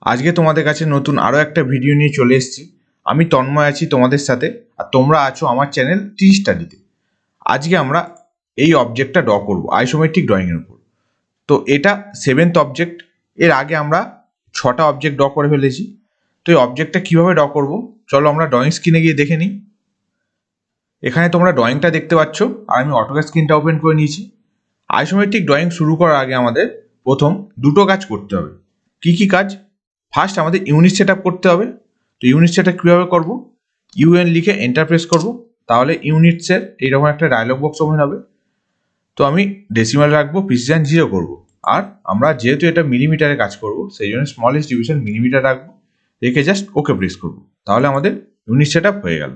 আজকে তোমাদের কাছে নতুন আরও একটা ভিডিও নিয়ে চলে এসেছি। আমি তন্ময় আছি তোমাদের সাথে, আর তোমরা আছো আমার চ্যানেল tgsstudy-তে। আজকে আমরা এই অবজেক্টটা ড্র করব আইসোমেট্রিক ড্রয়িংয়ের উপর। তো এটা 7th অবজেক্ট। এর আগে আমরা 6টা অবজেক্ট ড্র করে ফেলেছি। তো এই অবজেক্টটা কীভাবে ড্র করব চলো আমরা ড্রয়িং স্ক্রিনে গিয়ে দেখে নিই। এখানে তোমরা ড্রয়িংটা দেখতে পাচ্ছ, আর আমি AutoCAD স্ক্রিনটা ওপেন করে নিয়েছি। আইসোমেট্রিক ড্রয়িং শুরু করার আগে আমাদের প্রথম দুটো কাজ করতে হবে। কি কি কাজ? ফার্স্ট আমাদের ইউনিট সেট আপ করতে হবে। তো ইউনিট সেট আপ কীভাবে করবো? ইউএন লিখে এন্টার প্রেস করবো, তাহলে ইউনিটসের এইরকম একটা ডায়লগ বক্স ওপেন হবে। তো আমি ডেসিমাল রাখবো, প্রিসিশন 0 করবো। আর আমরা যেহেতু এটা মিলিমিটারে কাজ করবো, সেই জন্য স্মলেস্ট ডিভিশন মিলিমিটার রাখবো, রেখে জাস্ট ওকে প্রেস করবো, তাহলে আমাদের ইউনিট সেট আপ হয়ে গেল।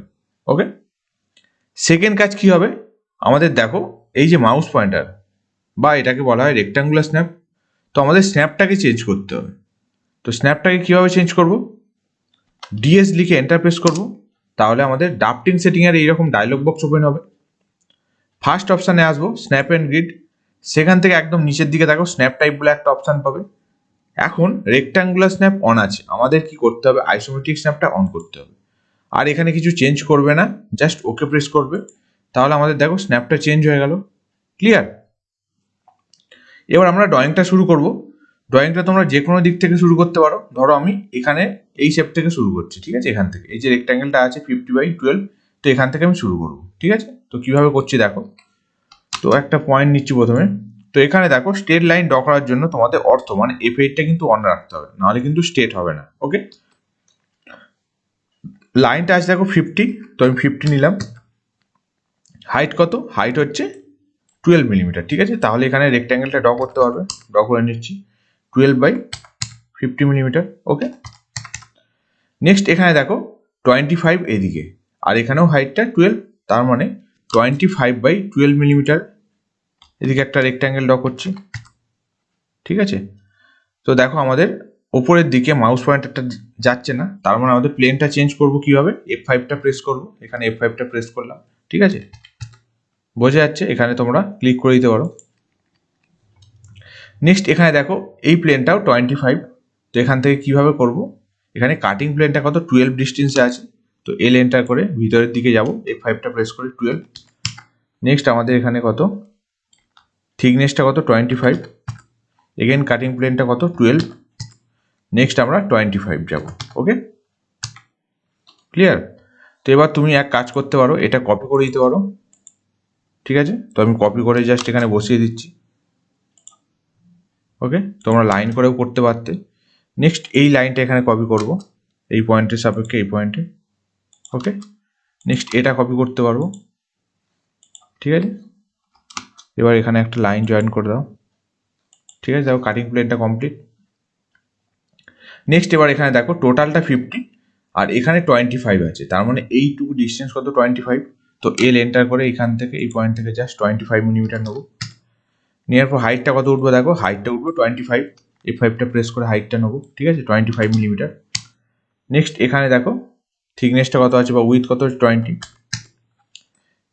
ওকে, সেকেন্ড কাজ কি হবে? আমাদের দেখো এই যে মাউস পয়েন্টার, বা এটাকে বলা হয় রেক্ট্যাঙ্গুলার স্ন্যাপ। তো আমাদের স্ন্যাপটাকে চেঞ্জ করতে হবে। তো স্ন্যাপটাকে কীভাবে চেঞ্জ করব? ডিএস লিখে এন্টার প্রেস করব, তাহলে আমাদের ড্রাফটিং সেটিংয়ের এইরকম ডায়লগ বক্স ওপেন হবে। ফার্স্ট অপশানে আসবো স্ন্যাপ অ্যান্ড গ্রিড, সেখান থেকে একদম নিচের দিকে দেখো স্ন্যাপ টাইপ বলে একটা অপশান পাবে। এখন রেক্ট্যাঙ্গুলার স্ন্যাপ অন আছে, আমাদের কি করতে হবে? আইসোমেট্রিক স্ন্যাপটা অন করতে হবে। আর এখানে কিছু চেঞ্জ করবে না, জাস্ট ওকে প্রেস করবে, তাহলে আমাদের দেখো স্ন্যাপটা চেঞ্জ হয়ে গেল। ক্লিয়ার? এবার আমরা ড্রয়িংটা শুরু করব। ড্রয়িংটা তোমরা যে কোনো দিক থেকে শুরু করতে পারো। ধরো আমি এখানে এই শেপ থেকে শুরু করছি, ঠিক আছে? এখান থেকে এই যে রেক্ট্যাঙ্গেলটা আছে 50/12, তো এখান থেকে আমি শুরু করব, ঠিক আছে? তো কিভাবে করছি দেখো। তো একটা পয়েন্ট নিচ্ছি প্রথমে। তো এখানে দেখো স্ট্রেট লাইন ড্র করার জন্য তোমাদের অর্থ মানে F8টা কিন্তু অন রাখতে হবে, নাহলে কিন্তু স্ট্রেট হবে না। ওকে, লাইনটা আছে দেখো 50, তো আমি 50 নিলাম। হাইট কত? হাইট হচ্ছে 12 মিলিমিটার, ঠিক আছে? তাহলে এখানে রেক্ট্যাঙ্গেলটা ড্র করতে পারবে। ড্র করে নিচ্ছি 12/50 মিলিমিটার। ওকে, নেক্সট এখানে দেখো 25 এদিকে, আর এখানেও হাইটটা 12, তার মানে 25/12 মিলিমিটার এদিকে একটা রেক্ট্যাঙ্গেল ড্র করছি, ঠিক আছে? তো দেখো আমাদের ওপরের দিকে মাউস পয়েন্টারটা যাচ্ছে না, তার মানে আমাদের প্লেনটা চেঞ্জ করবো কিভাবে? F5টা প্রেস করবো, এখানে F5টা প্রেস করলাম, ঠিক আছে? বোঝা যাচ্ছে? এখানে তোমরা ক্লিক করে দিতে পারো। নেক্সট এখানে দেখো এই প্লেনটাও 25, তো এখান থেকে কিভাবে করব? এখানে কাটিং প্লেনটা কত? 12 ডিস্টেন্সে আছে, তো এল এন্টার করে ভিতরের দিকে যাব, F5টা প্রেস করে 12। নেক্সট আমাদের এখানে কত? থিকনেসটা কত? 25। এগেন কাটিং প্লেনটা কত? 12। নেক্সট আমরা 25 যাব। ওকে, ক্লিয়ার? তো এবার তুমি এক কাজ করতে পারো, এটা কপি করে দিতে পারো, ঠিক আছে? তো আমি কপি করে জাস্ট এখানে বসিয়ে দিচ্ছি। ওকে, তোমরা লাইন করেও করতে পারতে। নেক্সট এই লাইনটা এখানে কপি করব, এই পয়েন্টের সাপেক্ষে এই পয়েন্টে। ওকে, নেক্সট এটা কপি করতে পারবো, ঠিক আছে? এবার এখানে একটা লাইন জয়েন করে দাও, ঠিক আছে? দেখো কাটিং প্লেনটা কমপ্লিট। নেক্সট এবার এখানে দেখো টোটালটা 50, আর এখানে 25 আছে, তার মানে এইটুকু ডিস্টেন্স কত? 25। তো এল এন্টার করে এখান থেকে এই পয়েন্ট থেকে জাস্ট 25 মিলিমিটার নেবো। নেওয়ার পর হাইটটা কত উঠবো? দেখো হাইটটা উঠবো 25, F5টা প্রেস করে হাইটটা নেবো, ঠিক আছে? 25 মিলিমিটার। নেক্সট এখানে দেখো থিকনেসটা কত আছে বা উইথ কত? 20।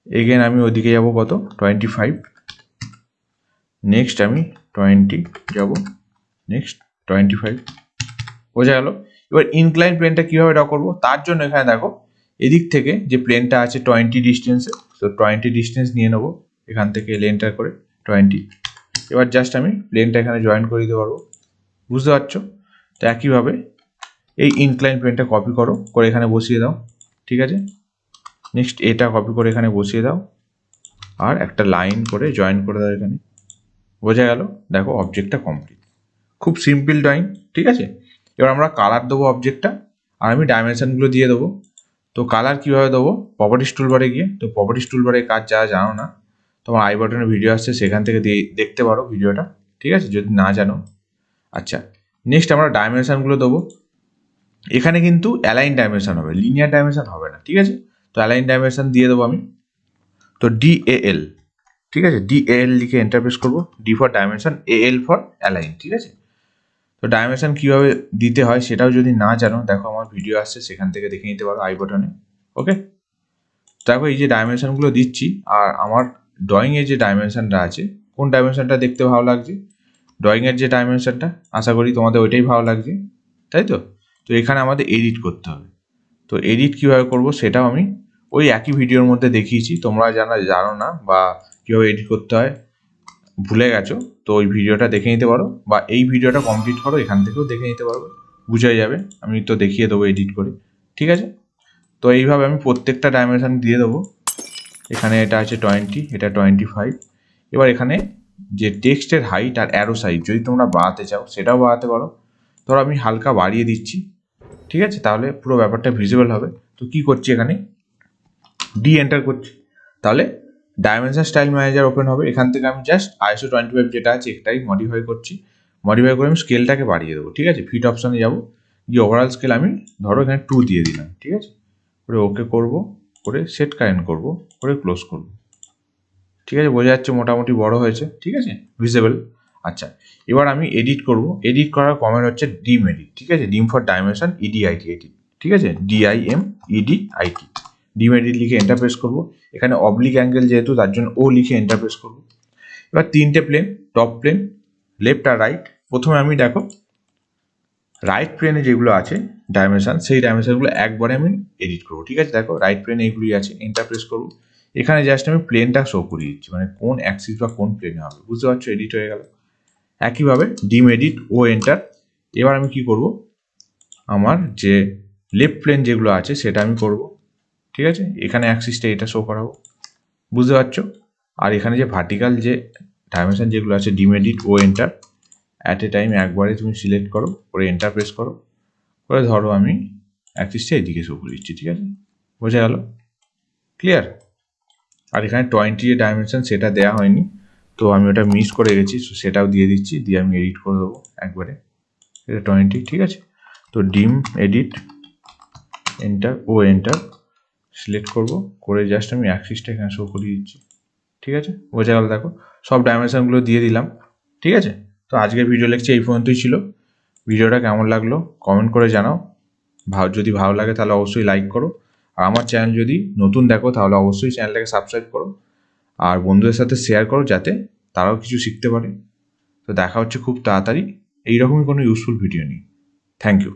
এগেন আমি ওদিকে যাব কত? 25। নেক্সট আমি 20 যাব, নেক্সট 25। বোঝা গেল? এবার ইনক্লাইন প্লেনটা কীভাবে ড্র করবো? তার জন্য এখানে দেখো এদিক থেকে যে প্লেনটা আছে 20 ডিস্টেন্সে, তো 20 ডিস্টেন্স নিয়ে নেবো, এখান থেকে এল এন্টার করে 20। এবার জাস্ট আমি প্লেনটা এখানে জয়েন করে দিতে পারবো, বুঝতে পারছো? তো একইভাবে এই ইনক্লাইন প্লেনটা কপি করো, করে এখানে বসিয়ে দাও, ঠিক আছে? নেক্সট এটা কপি করে এখানে বসিয়ে দাও, আর একটা লাইন করে জয়েন করে দাও এখানে। বোঝা গেল? দেখো অবজেক্টটা কমপ্লিট। খুব সিম্পল ড্রয়িং, ঠিক আছে? এবার আমরা কালার দেবো অবজেক্টটা, আর আমি ডাইমেনশনগুলো দিয়ে দেবো। তো কালার কীভাবে দেবো? প্রপার্টিস টুলবারে গিয়ে, তো প্রপার্টিস টুলবারে কাজ যারা জানো না, তোমার আই বাটনে ভিডিও আসছে, সেখান থেকে দেখতে পারো ভিডিওটা, ঠিক আছে? যদি না জানো। আচ্ছা, নেক্সট আমরা ডাইমেনশনগুলো দেবো। এখানে কিন্তু অ্যালাইন ডাইমেনশন হবে, লিনিয়ার ডাইমেনশন হবে না, ঠিক আছে? তো অ্যালাইন ডাইমেনশন দিয়ে দেবো আমি। তো DAL, ঠিক আছে? DAL লিখে এন্টার প্রেস করবো, D for dimension, AL for align, ঠিক আছে? তো ডাইমেনশন কীভাবে দিতে হয় সেটাও যদি না জানো, দেখো আমার ভিডিও আসছে, সেখান থেকে দেখে নিতে পারো আই বাটনে। ওকে, দেখো এই যে ডাইমেনশনগুলো দিচ্ছি, আর আমার ড্রয়িংয়ের যে ডাইমেনশনটা আছে, কোন ডাইমেনশনটা দেখতে ভালো লাগছে? ড্রয়িংয়ের যে ডাইমেনশনটা, আশা করি তোমাদের ওইটাই ভালো লাগছে, তাই তো? তো এখানে আমাদের এডিট করতে হবে। তো এডিট কীভাবে করব সেটাও আমি ওই একই ভিডিওর মধ্যে দেখিয়েছি। তোমরা জানো না বা কীভাবে এডিট করতে হয় ভুলে গেছো, তো ওই ভিডিওটা দেখে নিতে পারো, বা এই ভিডিওটা কমপ্লিট করো, এখান থেকেও দেখে নিতে পারবে, বুঝে যাবে। আমি তো দেখিয়ে দেবো এডিট করে, ঠিক আছে? তো এইভাবে আমি প্রত্যেকটা ডাইমেনশন দিয়ে দেবো। এখানে এটা আছে 20, এটা 25। এবার এখানে যে টেক্সটের হাইট আর অ্যারো সাইজ যদি তোমরা বাড়াতে চাও সেটাও বাড়াতে পারো। ধরো আমি হালকা বাড়িয়ে দিচ্ছি, ঠিক আছে? তাহলে পুরো ব্যাপারটা ভিজিবল হবে। তো কি করছি, এখানে ডি এন্টার করছি, তাহলে ডাইমেনশন স্টাইল ম্যানেজার ওপেন হবে। এখান থেকে আমি জাস্ট ISO 25 যেটা আছে এটাই মডিফাই করছি। মডিফাই করে আমি স্কেলটাকে বাড়িয়ে দেবো, ঠিক আছে? ফিট অপশানে যাবো, গিয়ে ওভারঅল স্কেল আমি ধরো এখানে 2 দিয়ে দিলাম, ঠিক আছে? করে ওকে করবো, করে সেট কারেন্ট করবো, করে ক্লোজ করবো, ঠিক আছে? বোঝা যাচ্ছে মোটামুটি বড় হয়েছে, ঠিক আছে? ভিজিবল। আচ্ছা, এবার আমি এডিট করব। এডিট করার কমেন্ট হচ্ছে ডিম এডিট, ঠিক আছে? ডিম ফর ডাইমেনশন EDIT এডিট, ঠিক আছে? DIMEDIT। ডিম এডিট লিখে এন্টার প্রেস করবো। এখানে অবলিক অ্যাঙ্গেল যেহেতু তার জন্য ও লিখে এন্টার প্রেস করবো। এবার 3টে প্লেন, টপ প্লেন, লেফট আর রাইট। প্রথমে আমি দেখো রাইট প্লেনে যেগুলো আছে ডাইমেনশন, সেই ডাইমেনশনগুলো একবারে আমি এডিট করবো, ঠিক আছে? দেখো রাইট প্লেনে এইগুলি আছে, এন্টার প্রেস করবো। এখানে জাস্ট আমি প্লেনটা শো করিয়ে দিচ্ছি, মানে কোন অ্যাক্সিস বা কোন প্লেনে হবে, বুঝতে পারছো? এডিট হয়ে গেল। একইভাবে ডিম এডিট ও এন্টার। এবার আমি কি করব, আমার যে লেফট প্লেন যেগুলো আছে সেটা আমি করব, ঠিক আছে? এখানে অ্যাক্সিসটা এটা শো করাবো, বুঝতে পারছো? আর এখানে যে ভার্টিক্যাল যে ডাইমেনশন যেগুলো আছে ডিম এডিট ও এন্টার, অ্যাট এ টাইম একবারে তুমি সিলেক্ট করো, করে এন্টার প্রেস করো, করে ধরো আমি অ্যাক্সিসটা এদিকে শো করে দিচ্ছি, ঠিক আছে? বোঝা গেল? ক্লিয়ার? আর এখানে 20 যে ডাইমেনশন সেটা দেওয়া হয়নি, তো আমি ওটা মিস করে গেছি, সেটাও দিয়ে দিচ্ছি, দিয়ে আমি এডিট করে দেবো একবারে। এটা 20, ঠিক আছে? তো ডিম এডিট এন্টার ও এন্টার সিলেক্ট করব, করে জাস্ট আমি অ্যাক্সিসটা এখানে শো করিয়ে দিচ্ছি, ঠিক আছে? বোঝা গেল? দেখো সব ডাইমেনশনগুলো দিয়ে দিলাম, ঠিক আছে? তো আজকের ভিডিও লেকচার এই পর্যন্তই ছিল। ভিডিওটা কেমন লাগলো কমেন্ট করে জানাও। যদি ভালো লাগে তাহলে অবশ্যই লাইক করো, আর আমার চ্যানেল যদি নতুন দেখো তাহলে অবশ্যই চ্যানেলটাকে সাবস্ক্রাইব করো, আর বন্ধুদের সাথে শেয়ার করো যাতে তারাও কিছু শিখতে পারে। তো দেখা হচ্ছে খুব তাড়াতাড়ি এইরকমই কোনো ইউজফুল ভিডিও নিয়ে। Thank you.